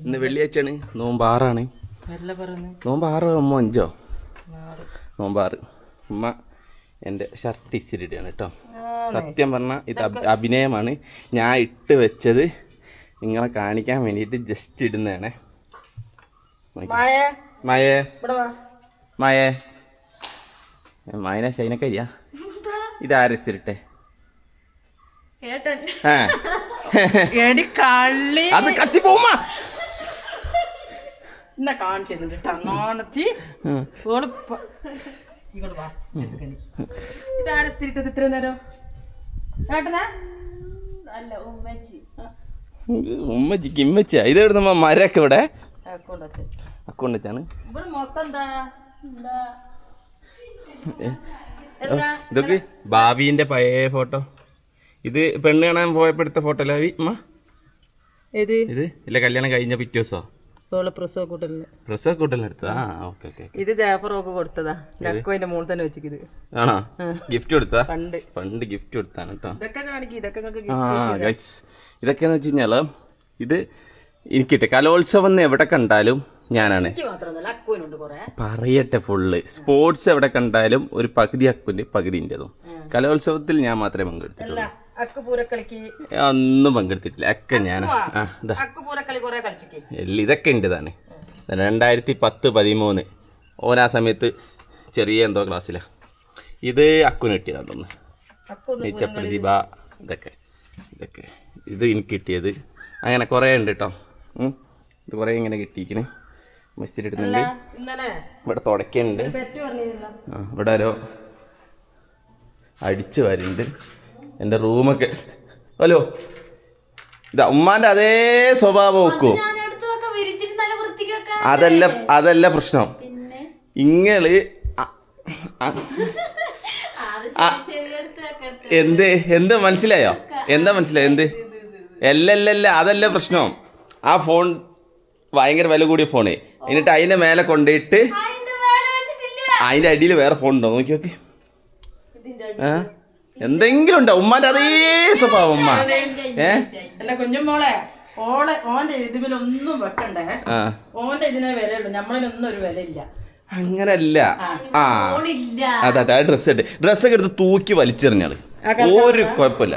ഇന്ന് വെള്ളിയാഴ്ചയാണ്, നോമ്പ് 6 നോമ്പ് 6 അമ്മ 5 നോമ്പ് 6. ഉമ്മ എൻ്റെ ഷർട്ട് ഇച്ചിരിടുകയാണ് കേട്ടോ. സത്യം പറഞ്ഞാൽ ഇത് അഭിനയമാണ്. ഞാൻ ഇട്ട് വെച്ചത് നിങ്ങളെ കാണിക്കാൻ വേണ്ടിയിട്ട് ജസ്റ്റ് ഇടുന്നതാണേ. മായേ മായേ മായനെ ശൈനക്കരിയാ ഇതാരസിട്ടെ അത് കത്തി പോവുമ്മ ഉമ്മച്ചിക്ക് ഇമ്മച്ചിയാ. ഇത് എവിടുന്ന മരൊക്കെ ഇവിടെ അക്കൗണ്ട് വെച്ചാണ്. ഇതൊക്കെ ഭാവിന്റെ പഴയ ഫോട്ടോ. ഇത് പെണ്ണ് കാണാൻ പോയപ്പോ എടുത്ത ഫോട്ടോ അല്ലേ അമ്മ? ഇത് ഇല്ല, കല്യാണം കഴിഞ്ഞ പിറ്റേ ദിവസോ പ്രസവ കൂട്ടലിനെടുത്തതാ. Okay okay. ഇത് ജാഫറൊക്കെ കൊടുത്തതാ. ലക്കോന്റെ മോൾ തന്നെ വെച്ചിട്ട്. ആണോ? ഗിഫ്റ്റ് കൊടുത്താ? പണ്ട് ഗിഫ്റ്റ് കൊടുത്താണ് കേട്ടോ. ഇതൊക്കെന്ന് വെച്ച് കഴിഞ്ഞാല് ഇത് എനിക്കിട്ടെ കലോത്സവം എവിടെ കണ്ടാലും ഞാനാണ് പറയട്ടെ. ഫുള്ള് സ്പോർട്സ് എവിടെ കണ്ടാലും ഒരു പകുതി അക്കുന്റെ പകുതി ഇന്റേതും. കലോത്സവത്തിൽ ഞാൻ മാത്രമേ പങ്കെടുത്തിട്ടുള്ളൂ. ഒന്നും പങ്കെടുത്തിട്ടില്ല. ഒക്കെ ഞാൻ ഇതൊക്കെ എന്റേതാണ്. 2010-13 ഓനാ സമയത്ത് ചെറിയ എന്തോ ക്ലാസ്സിലാ. ഇത് അക്കുന് കിട്ടിയതാന്ന് തോന്നുന്നു. മിച്ച പ്രതിഭ ഇതൊക്കെ ഇത് എനിക്ക് കിട്ടിയത്. അങ്ങനെ കുറേ ഉണ്ട് കേട്ടോ. ഇത് കുറേ ഇങ്ങനെ കിട്ടിയിരിക്കണ്. മെസ്സിലിടുന്നുണ്ട്. ഇവിടെ തുടക്കുന്നുണ്ട്. ഇവിടെ ഓരോ അടിച്ചു വരുന്നുണ്ട്. എൻ്റെ റൂമൊക്കെ ഹലോ ഇതാ ഉമ്മാന്റെ അതേ സ്വഭാവം വെക്കും. അതല്ല പ്രശ്നം. ഇങ്ങള് എന്ത് മനസ്സിലായോ? എന്താ മനസ്സിലായോ? അല്ലല്ല അതല്ല പ്രശ്നം. ആ ഫോൺ ഭയങ്കര വില കൂടിയ ഫോണ്. എന്നിട്ട് അതിന്റെ മേലെ കൊണ്ടുപോയിട്ട് അതിന്റെ അടിയിൽ വേറെ ഫോൺ ഉണ്ടോ നോക്കി നോക്കി. എന്തെങ്കിലും ഉണ്ടോ? ഉമ്മാന്റെ അതേ സ്വഭാവം. ഉമ്മ കുഞ്ഞുമോളെ ഓന്റെ ഇതിലൊന്നും വെക്കണ്ടേ. ഓന്റെ ഇതിനെ വിലയുള്ളൂ, നമ്മളിനൊന്നും ഒരു വിലയില്ല. അങ്ങനല്ല. അതാ ഡ്രസ്സൊക്കെ എടുത്ത് തൂക്കി വലിച്ചെറിഞ്ഞാള് ഒരു കുഴപ്പമില്ല.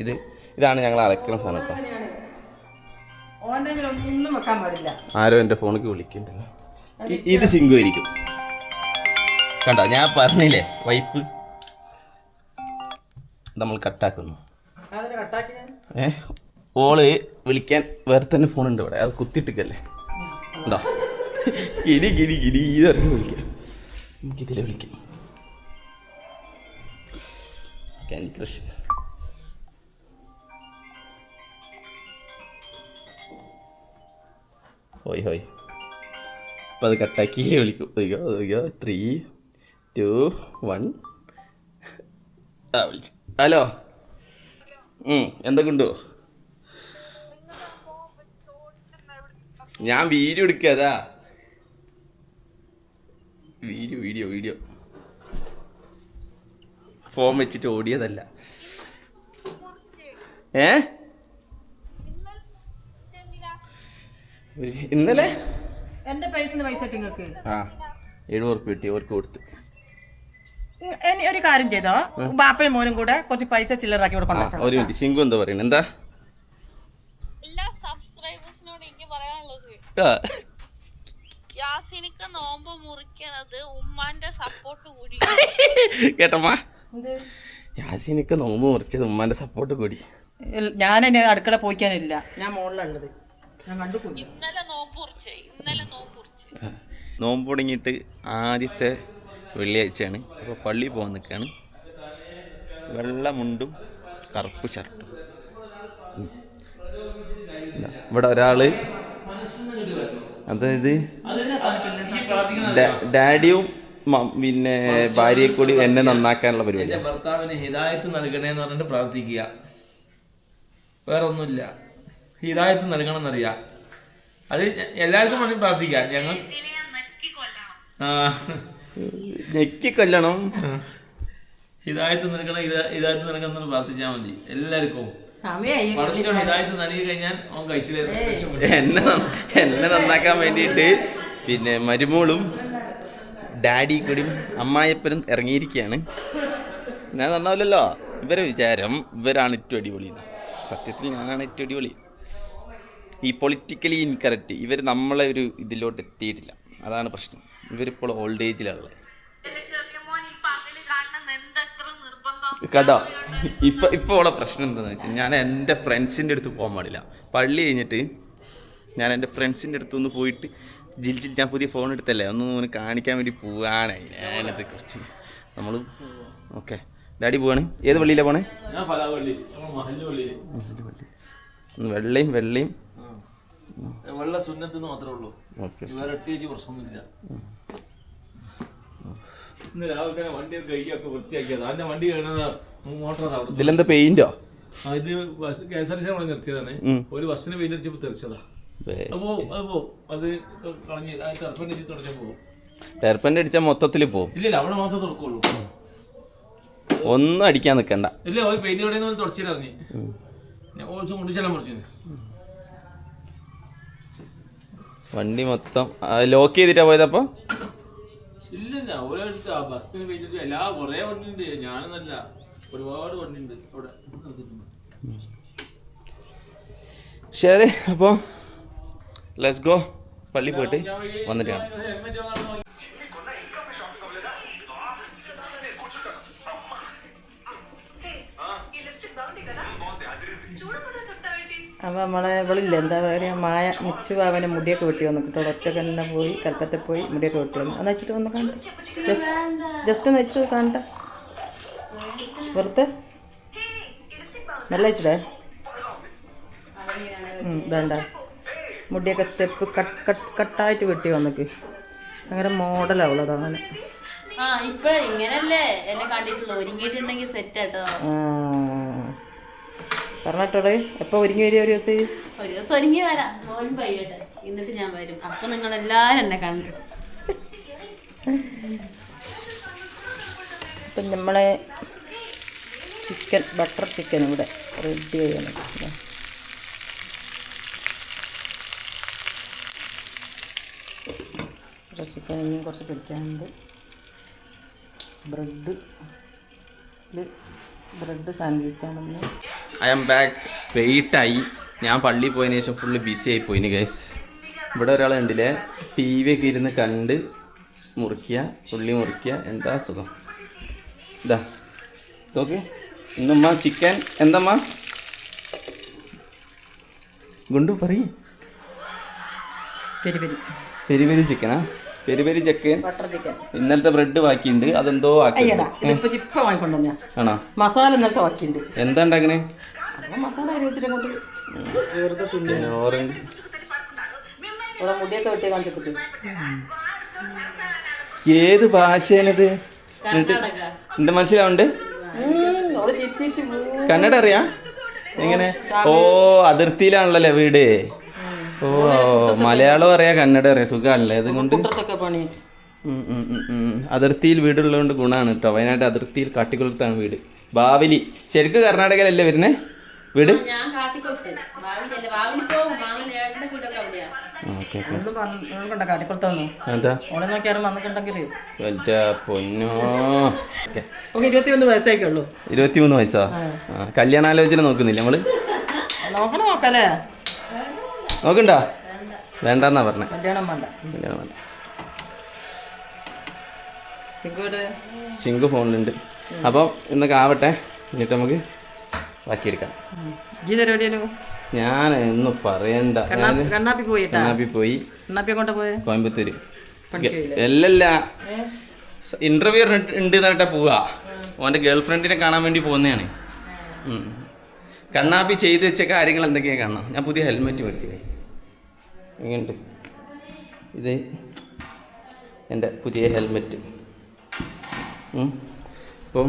ഇതാണ് ഞങ്ങൾ അലക്കണ സാധനം കേട്ടോ. ആരോ എന്റെ ഫോണിക്ക് വിളിക്കണ്ടല്ലോ. ഇത് സിങ്കു ആയിരിക്കും കണ്ടോ. ഞാൻ പറഞ്ഞില്ലേ വൈഫ് നമ്മൾ കട്ടാക്കുന്നു. ഓള് വിളിക്കാൻ വേറെ തന്നെ ഫോണുണ്ട് ഇവിടെ. അത് കുത്തിയിട്ടിക്കല്ലേ ഉണ്ടോ. ഗിരി ഇതറിഞ്ഞ് വിളിക്കാം. നമുക്കിതിലെ വിളിക്കാം. Candy crush. ഹോയ് അപ്പം അത് കട്ടാക്കി വിളിക്കും. 3, 2, 1 വിളിച്ചു. ഹലോ എന്തൊക്കെ ഉണ്ടോ? ഞാൻ വീഡിയോ എടുക്കാതാ. വീഡിയോ ഫോൺ വെച്ചിട്ട് ഓടിയതല്ല. ഇന്നലെ എന്റെ പൈസ 700 കിട്ടി. അവർക്ക് കൊടുത്ത് ഒരു കാര്യം ചെയ്തോ, ബാപ്പയും മോനും കൂടെ കുറച്ച് പൈസ ചില്ലറാക്കി കൊടുക്കണം. ഒരു മിനിറ്റ്. ശിങ്കു എന്താ പറയുന്നത്? എന്താ എല്ലാ സബ്സ്ക്രൈബേഴ്സിനോട് എനിക്ക് പറയാനുള്ളത്, യാസിനിക്ക് നോമ്പ് മുറിക്കണത് ഉമ്മാന്റെ സപ്പോർട്ട് കൂടി. കേട്ടമ്മ, യാസിനിക്ക് നോമ്പ് മുറിച്ചത് ഉമ്മാന്റെ സപ്പോർട്ട് കൂടി. ഞാൻ എന്നെ അടുക്കള പോയിക്കാനില്ല, ഞാൻ മോളിലുള്ളത്. ഇന്നലെ നോമ്പ് മുറിച്ചേ. നോമ്പ് തുടങ്ങിയിട്ട് ആദ്യത്തെ വെള്ളിയാഴ്ചയാണ്. അപ്പോൾ പള്ളി പോകാൻ നിൽക്കുകയാണ്. വെള്ള മുണ്ടും കറുപ്പ് ഷർട്ടും. ഇവിടെ ഒരാള്, അതായത് ഡാഡിയും പിന്നെ ഭാര്യയെ കൂടി എന്നെ നന്നാക്കാനുള്ള പരിപാടി. ഭർത്താവിന് ഹിദായത്ത് നൽകണേന്ന് പറഞ്ഞിട്ട് പ്രാർത്ഥിക്കുക. വേറെ ഒന്നുമില്ല. ഹിദായത്ത് നൽകണം എന്നറിയാം. അത് എല്ലാവർക്കും വേണ്ടി പ്രാർത്ഥിക്കാം. ഞങ്ങൾ ഞെക്കി കൊല്ലണം. ഹിദായത്ത് നൽകണം, ഹിദായത്ത് നൽകണം എന്ന് പ്രാർത്ഥിച്ചാൽ മതി എല്ലാവർക്കും. സമയായി പഠിച്ചോ ഹിദായത്ത് നൽകി കഴിഞ്ഞാൽ അവൻ കഴിച്ചില്ലേ. എന്നെ നന്നാക്കാൻ വേണ്ടിയിട്ട് പിന്നെ മരുമോളും ഡാഡി കൂടിയും അമ്മായിയപ്പനും ഇറങ്ങിയിരിക്കുകയാണ്. ഞാൻ നന്നാവില്ലല്ലോ. ഇവരെ വിചാരം ഇവരാണ് ഏറ്റവും അടിപൊളി. സത്യത്തിൽ ഞാനാണ് ഏറ്റവും അടിപൊളി. ഈ പൊളിറ്റിക്കലി ഇൻകറക്റ്റ് ഇവർ നമ്മളെ ഒരു ഇതിലോട്ട് എത്തിയിട്ടില്ല, അതാണ് പ്രശ്നം. ഇവരിപ്പോൾ ഓൾഡ് ഏജിലുള്ളത് കേട്ടോ. ഇപ്പോൾ ഉള്ള പ്രശ്നം എന്താണെന്ന് വെച്ചാൽ ഞാൻ എൻ്റെ ഫ്രണ്ട്സിൻ്റെ അടുത്ത് പോകാൻ പാടില്ല. പള്ളി കഴിഞ്ഞിട്ട് ഞാൻ എൻ്റെ ഫ്രണ്ട്സിൻ്റെ അടുത്തൊന്ന് പോയിട്ട് ജിൽ ഞാൻ പുതിയ ഫോൺ എടുത്തല്ലേ ഒന്ന് കാണിക്കാൻ വേണ്ടി പോവാണ്. ഞാനത് കുറച്ച് നമ്മൾ ഓക്കെ ഡാഡി പോവാണ്. ഏത് പള്ളിയിലാണ് പോണേ? വെള്ളയും വെള്ള സുന്നത്തിന് മാത്രമേ ഉള്ളൂ. വേറെ ഒറ്റ പ്രശ്നമൊന്നുമില്ല. ഇന്ന് രാവിലെ തന്നെ വണ്ടിയൊക്കെ കൈയൊക്കെ വൃത്തിയാക്കിയത്. അതിന്റെ വണ്ടി മോട്ടറാണ്. ഇതിലെന്താ പെയിന്റോ? ഇത് KSRTC നമ്മൾ നിർത്തിയതാണ്. ഒരു ബസ്സിന് പെയിന്റ് അടിച്ചപ്പോൾ തെറിച്ചതാ. അത് കളഞ്ഞ് ടെർപ്പൻ്റ് അടിച്ച് തുടച്ചാൽ പോകും. ടെർപ്പൻ്റ് അടിച്ചാൽ മൊത്തത്തിൽ പോകും. ഇല്ല അവിടെ മാത്രമേ തുറക്കുള്ളൂ. ഒന്നും അടിക്കാൻ നിൽക്കണ്ട. ഇല്ല ഒരു പെയിന്റ് കടയിൽ തുടച്ചിട്ടറിഞ്ഞ് ഞാൻ ഓൾസോ കൊണ്ടു ചെല്ലാൻ പറഞ്ഞു. വണ്ടി മൊത്തം ലോക്ക് ചെയ്തിട്ടാ പോയതപ്പോ? ഇല്ല ഒരാഴ്ച ബസ്സിന് പെയിന്റ് എല്ലാ കുറേ വണ്ടിയുണ്ട്. ഞാനെന്നല്ല ഒരുപാട് വണ്ടിയുണ്ട് അവിടെ. ശരി, അപ്പോൾ ലെറ്റ്സ് ഗോ. പള്ളി പോയിട്ട് വന്നിട്ട് കാണാം. അപ്പോൾ നമ്മളെ ഇവളില്ല എന്താ പറയുക മായ മിച്ചു അവനെ മുടിയൊക്കെ വെട്ടി വന്നു കേട്ടോ. ഒറ്റക്ക് തന്നെ പോയി കൽപ്പറ്റ പോയി മുടിയൊക്കെ വെട്ടി വന്നു. ഒന്ന് വെച്ചിട്ട് വന്ന് കാണട്ടെ. ജസ്റ്റ് ഒന്ന് വെച്ചിട്ട് കാണട്ടെ. വെറുതെ നല്ല വെച്ചിട്ടേ വേണ്ട. മുടിയൊക്കെ സ്റ്റെപ്പ് കട്ടായിട്ട് വെട്ടി വന്നേക്ക്. അങ്ങനെ മോഡലാവുള്ളത് അങ്ങനെ. പറഞ്ഞിട്ടോടെ എപ്പോൾ ഒരുങ്ങി വരിക? ഒരു ദിവസം ഒരുങ്ങി വരാം. നോൻ കഴിയട്ടെ, എന്നിട്ട് ഞാൻ വരും. അപ്പൊ നിങ്ങൾ എല്ലാരും എന്നെ കണ്ടു. അപ്പം നമ്മളെ ചിക്കൻ ബട്ടർ ചിക്കൻ ഇവിടെ റെഡി ചെയ്യണം. ബട്ടർ ചിക്കൻ ഇനിയും കുറച്ച് പിടിക്കാനുണ്ട്. ബ്രെഡ് സാൻഡ്വിച്ചാണെന്ന്. I am back. വെയിറ്റായി. ഞാൻ പള്ളിയിൽ പോയതിനു ശേഷം ഫുള്ള് ബിസി ആയി പോയിന് ഗൈസ്. ഇവിടെ ഒരാൾ കണ്ടില്ലേ TV ഒക്കെ ഇരുന്ന് കണ്ട് മുറിക്കുക, ഉള്ളി മുറിക്കുക. എന്താ സുഖം. ഇതാ നോക്ക്. ഇന്നമ്മ ചിക്കൻ എന്തമ്മ ഗുണ്ടു പറയും. പെരി പെരി ചിക്കനാ? Peri peri chicken butter chicken. ഇന്നലത്തെ ബ്രെഡ് ബാക്കിയുണ്ട്, അതെന്തോ വാങ്ങിക്കൊണ്ടു. ആണോ? മസാല ഇന്നലത്തെ ബാക്കിയുണ്ട്. എന്താ ഉണ്ടാക്കണേ? മസാല വെച്ചിട്ട് വെറുതെ തിന്നു. മുടിയൊക്കെ വെട്ടി കാണിച്ചിട്ട് ഏത് ഭാഷയാണിത്? എന്റെ മനസ്സിലാവുണ്ട്. കന്നഡ അറിയാ? എങ്ങനെ? ഓ അതിർത്തിയിലാണല്ലേ വീട്. ഓ മലയാളം അറിയാം, കന്നഡ അറിയാം. സുഖാണല്ലേ അതുകൊണ്ട്. അതിർത്തിയിൽ വീടുള്ളതുകൊണ്ട് ഗുണമാണ് കേട്ടോ. വയനാട് അതിർത്തിയിൽ കാട്ടിക്കുളത്താണ് വീട്. ബാവലി ശരിക്കും കർണാടകയിലല്ലേ വരുന്നേ വീട്? പൊന്നോ. 21 വയസ്സായിക്കുള്ളൂ. 23 വയസ്സാ? കല്യാണാലോചന നോക്കുന്നില്ല നമ്മള്? നോക്കല്ലേ? നോക്കണ്ട? വേണ്ടെന്നാ പറഞ്ഞേ. കല്യാണം വേണ്ട. ചിങ്കു ഫോണിലുണ്ട്. അപ്പം ഇന്നൊക്കെ ആവട്ടെ, എന്നിട്ട് നമുക്ക് ബാക്കിയെടുക്കാം. ഞാൻ ഒന്നും പറയണ്ട. കണ്ണാപ്പി പോയി കോയമ്പത്തൂര്. അല്ലല്ല, ഇന്റർവ്യൂ ഉണ്ട് എന്നിട്ടാ പോവാ. ഓൻ്റെ ഗേൾ ഫ്രണ്ടിനെ കാണാൻ വേണ്ടി പോകുന്നതാണ്. കണ്ണാപ്പി ചെയ്ത് വെച്ച കാര്യങ്ങൾ എന്തൊക്കെയാണ് കാണണം. ഞാൻ പുതിയ ഹെൽമെറ്റ് മേടിച്ചു. എങ്ങനെയുണ്ട്? ഇത് എൻ്റെ പുതിയ ഹെൽമെറ്റ്. അപ്പം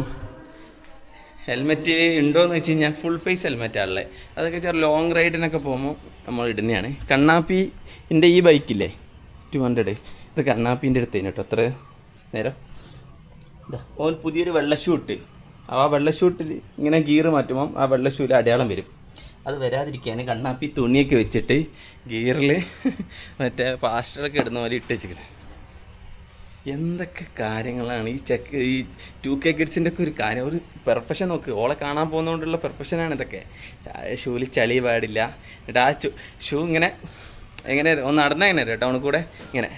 ഹെൽമെറ്റ് ഉണ്ടോയെന്ന് വെച്ച് കഴിഞ്ഞാൽ ഫുൾ ഫേസ് ഹെൽമെറ്റാണല്ലേ. അതൊക്കെ ചെറിയ ലോങ് റൈഡിനൊക്കെ പോകുമ്പോൾ നമ്മൾ ഇടുന്നതാണ്. കണ്ണാപ്പിൻ്റെ ഈ ബൈക്കില്ലേ 200, ഇത് കണ്ണാപ്പിൻ്റെ അടുത്തേന് കേട്ടോ. അത്ര നേരം ഇതാ ഓൻ പുതിയൊരു വെള്ള ഷൂ ഇട്ട്. ആ വെള്ള ഷൂട്ടിൽ ഇങ്ങനെ ഗിയർ മാറ്റുമ്പം ആ വെള്ള ഷൂവിൽ അടയാളം വരും. അത് വരാതിരിക്കാൻ കണ്ണാപ്പി തുണിയൊക്കെ വെച്ചിട്ട് ഗിയറിൽ മറ്റേ പാസ്റ്ററൊക്കെ ഇടുന്ന പോലെ ഇട്ട് വെച്ചിരിക്കണം. എന്തൊക്കെ കാര്യങ്ങളാണ് ഈ 2K കിഡ്സിൻ്റെ ഒക്കെ ഒരു കാര്യം. ഒരു പെർഫെക്ഷൻ നോക്ക്. ഓളെ കാണാൻ പോകുന്നതുകൊണ്ടുള്ള പെർഫെക്ഷനാണ് ഇതൊക്കെ. ഷൂവിൽ ചളി പാടില്ല. എന്നിട്ട് ആ ഷൂ ഇങ്ങനെ എങ്ങനെ ഒന്ന് നടന്ന എങ്ങനെ ടൗണിൽ കൂടെ ഇങ്ങനെ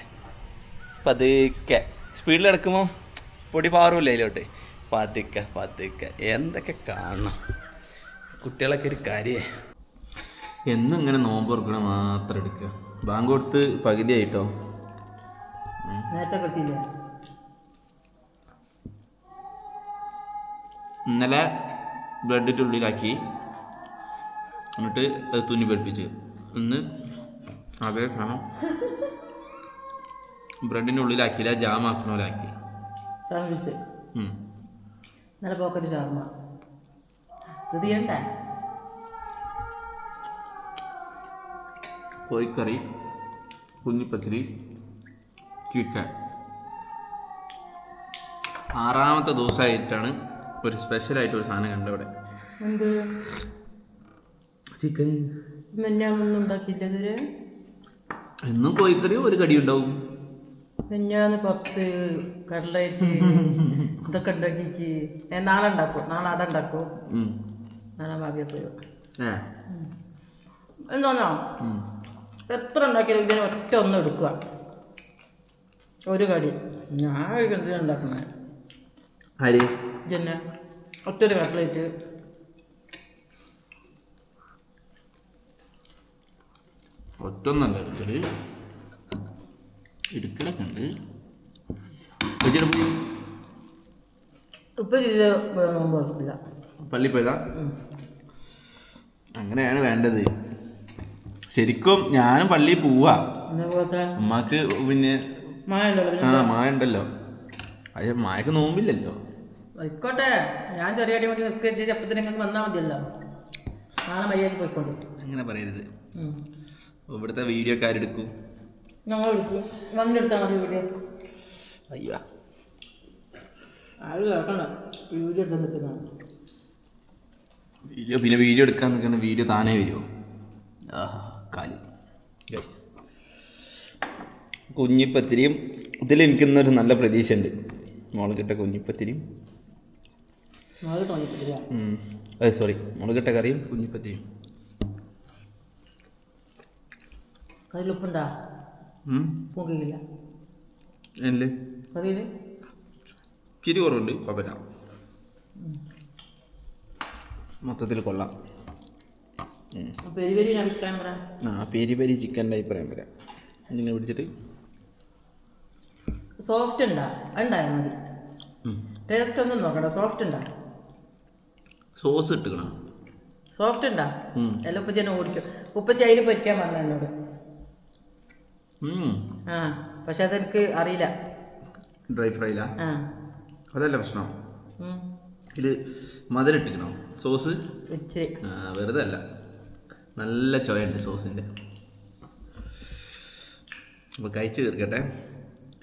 പതുക്കെ സ്പീഡിൽ എടുക്കുമ്പോൾ പൊടി പാറുമില്ല അതിലോട്ട്. പതുക്കെ എന്തൊക്കെ കാണണം. കുട്ടികളൊക്കെ ഒരു കാര്യമേ. എന്നും ഇങ്ങനെ നോമ്പ് തുറക്കണ മാത്രം എടുക്കുക. ബാങ്ക് കൊടുത്ത് പകുതിയായിട്ടോ. നേരത്തെ കിട്ടിയില്ല. ഇന്നലെ ബ്രെഡിൻ്റെ ഉള്ളിലാക്കി എന്നിട്ട് അത് തുന്നി പഠിപ്പിച്ച്. ഇന്ന് അതേ സാധനം ബ്രെഡിൻ്റെ ഉള്ളിലാക്കിയില്ല, ജാമാക്കണ പോലെ ആക്കി. സാൻഡ്വിച്ച് നല്ല പോക്കറ്റ് ഷവർമ. ഇത് ചെയ്യണ്ടേ? കോഴിക്കറി, കുഞ്ഞിപ്പത്തിരി, ചിക്കൻ. 6ാമത്തെ ദിവസമായിട്ടാണ് ഒരു സ്പെഷ്യലായിട്ട് ഒരു സാധനം കണ്ടത് ഇവിടെ. എന്ത് ചിക്കൻ. മെഞ്ഞാന്നൊന്നും ഉണ്ടാക്കിയില്ല ഇതുവരെ? എന്നും കോഴിക്കറി ഒരു കടി ഉണ്ടാവും. മെഞ്ഞാന്ന് പപ്സ്, കട്ലറ്റ് ഇതൊക്കെ ഉണ്ടാക്കി. നാളെ ഉണ്ടാക്കും. നാളെ അട ഉണ്ടാക്കും. നാളെ ഭാവിയൊക്കെ എന്തോന്നോ എത്ര ഉണ്ടാക്കിയാലും ഇതിനെ ഒറ്റ ഒന്നും എടുക്കുക. ഒരു കടി ഞാൻ എന്തിനാ ഉണ്ടാക്കുന്നത്? ആര് പിന്നെ ഒറ്റൊരു കട്ട്ലേറ്റ്. ഒറ്റൊന്നല്ല എടുക്കല്, എടുക്കലൊക്കെ ഉണ്ട്. ഇപ്പം ചെയ്ത് കുഴപ്പമില്ല. പള്ളി പോയതാ. അങ്ങനെയാണ് വേണ്ടത്. ശരിക്കും ഞാനും പള്ളിയിൽ പോവാ. ഉമ്മാക്ക് പിന്നെ മായ ഉണ്ടല്ലോ. അത് മായക്ക് നോമ്പില്ലല്ലോ. ആയിക്കോട്ടെ, ഞാൻ ചെറിയ അടി മതി നിസ്കരിച്ച് അപ്പത്തിന് നിങ്ങൾക്ക് വന്നാൽ മതിയല്ലോ. നാളെ മര്യാദ പോയിക്കോട്ടെ. അങ്ങനെ പറയരുത്. ഇവിടുത്തെ വീഡിയോക്കാരെടുക്കും. ഞങ്ങൾ എടുക്കും. വന്നെടുത്താൽ മതി വീഡിയോ. അയ്യോ ആര് കേൾക്കണ്ട വീഡിയോ എടുത്ത് നിൽക്കുന്നതാണ്. വീഡിയോ പിന്നെ വീഡിയോ എടുക്കാൻ നിൽക്കുന്ന വീഡിയോ താനേ വരുമോ? കാലി ഗൈസ്. കുഞ്ഞിപ്പത്തിരിയും ഇതിൽ എനിക്കിന്നൊരു നല്ല പ്രതീക്ഷ ഉണ്ട്. മുളകിട്ട കുഞ്ഞിപ്പത്തിരിയും സോറി മുളകിട്ട കറിയും കുഞ്ഞിപ്പത്തിരിയും. കറിയിൽ ഉപ്പുണ്ടാ? ഉപ്പില്ല അല്ലേ? കറിയിൽ ഇച്ചിരി കുറവുണ്ട്, കുഴപ്പമില്ല. മൊത്തത്തിൽ കൊള്ളാം. പെരി പെരി അഭിപ്രായം പറയാം. പെരി പെരി ചിക്കൻ്റെ അഭിപ്രായം പറയാം. നിങ്ങൾ പിടിച്ചിട്ട് സോഫ്റ്റ് ഉണ്ടാ? ഉണ്ടായാൽ മതി. ടേസ്റ്റ് ഒന്നും നോക്കണ്ട. സോഫ്റ്റ് ഉണ്ടാ? സോസ് ഇട്ടുക്കണം. സോഫ്റ്റ് ഉണ്ടാ? എല്ലാം ഉപ്പച്ചി തന്നെ ഓടിക്കും. ഉപ്പച്ചി അതിൽ പൊരിക്കാൻ പറഞ്ഞ എന്നോട്. പക്ഷെ അതെനിക്ക് അറിയില്ല. ഡ്രൈ ഫ്രൈലാ? അതല്ല പ്രശ്നം. ഇത് മധുരിട്ടിക്കണോ സോസ്? ഇച്ചിരി. വെറുതെ അല്ല, നല്ല ചൊയയുണ്ട് സോസിൻ്റെ. അപ്പോൾ കഴിച്ച് തീർക്കട്ടെ,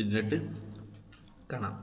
എന്നിട്ട് കാണാം.